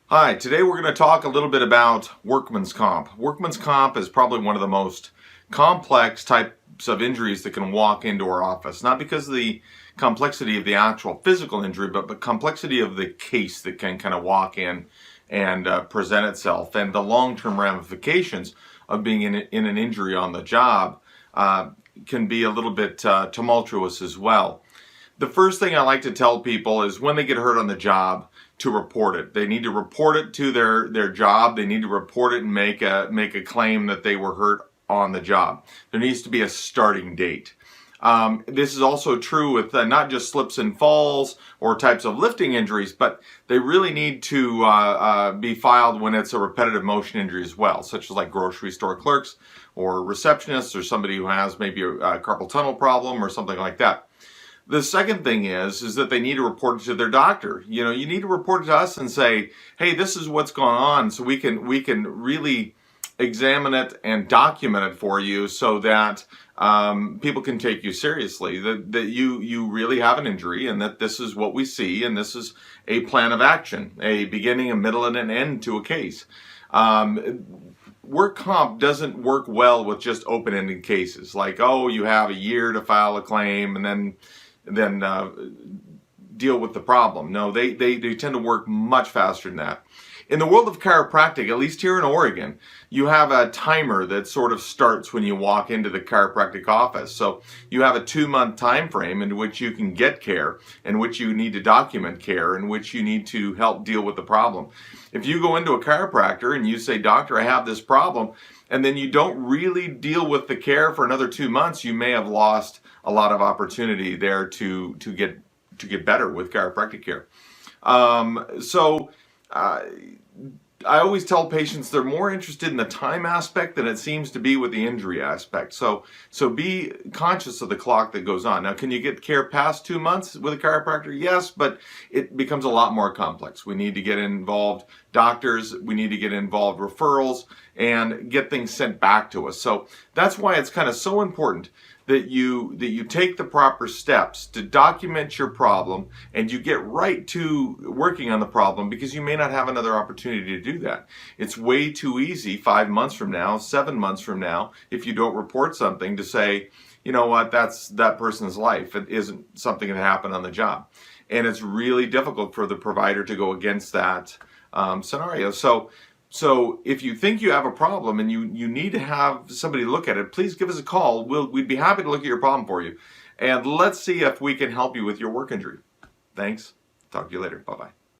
Hi, today we're going to talk a little bit about workman's comp. Workman's comp is probably one of the most complex types of injuries that can walk into our office. Not because of the complexity of the actual physical injury, but the complexity of the case that can kind of walk in and present itself, and the long-term ramifications of being in an injury on the job can be a little bit tumultuous as well. The first thing I like to tell people is when they get hurt on the job, to report it. They need to report it to their job. They need to report it and make a claim that they were hurt on the job. There needs to be a starting date. This is also true with not just slips and falls or types of lifting injuries, but they really need to be filed when it's a repetitive motion injury as well, such as like grocery store clerks or receptionists or somebody who has maybe a carpal tunnel problem or something like that. The second thing is that they need to report it to their doctor. You know, you need to report it to us and say, hey, this is what's going on, so we can really examine it and document it for you so that people can take you seriously, that you really have an injury and that this is what we see and this is a plan of action, a beginning, a middle, and an end to a case. Work comp doesn't work well with just open-ended cases like, oh, you have a year to file a claim and then deal with the problem. No, they tend to work much faster than that. In the world of chiropractic, at least here in Oregon, you have a timer that sort of starts when you walk into the chiropractic office. So you have a 2-month time frame in which you can get care, in which you need to document care, in which you need to help deal with the problem. If you go into a chiropractor and you say, doctor, I have this problem, and then you don't really deal with the care for another 2 months, you may have lost a lot of opportunity there to get better with chiropractic care. I always tell patients they're more interested in the time aspect than it seems to be with the injury aspect. So be conscious of the clock that goes on. Now, can you get care past 2 months with a chiropractor? Yes, but it becomes a lot more complex. We need to get involved doctors, we need to get involved referrals, and get things sent back to us. So that's why it's kind of so important that you take the proper steps to document your problem and you get right to working on the problem, because you may not have another opportunity to do that. It's way too easy 5 months from now, 7 months from now, if you don't report something, to say, you know what, that's that person's life. It isn't something that happened on the job. And it's really difficult for the provider to go against that scenario. So if you think you have a problem and you need to have somebody look at it, please give us a call. We'd be happy to look at your problem for you. And let's see if we can help you with your work injury. Thanks. Talk to you later. Bye-bye.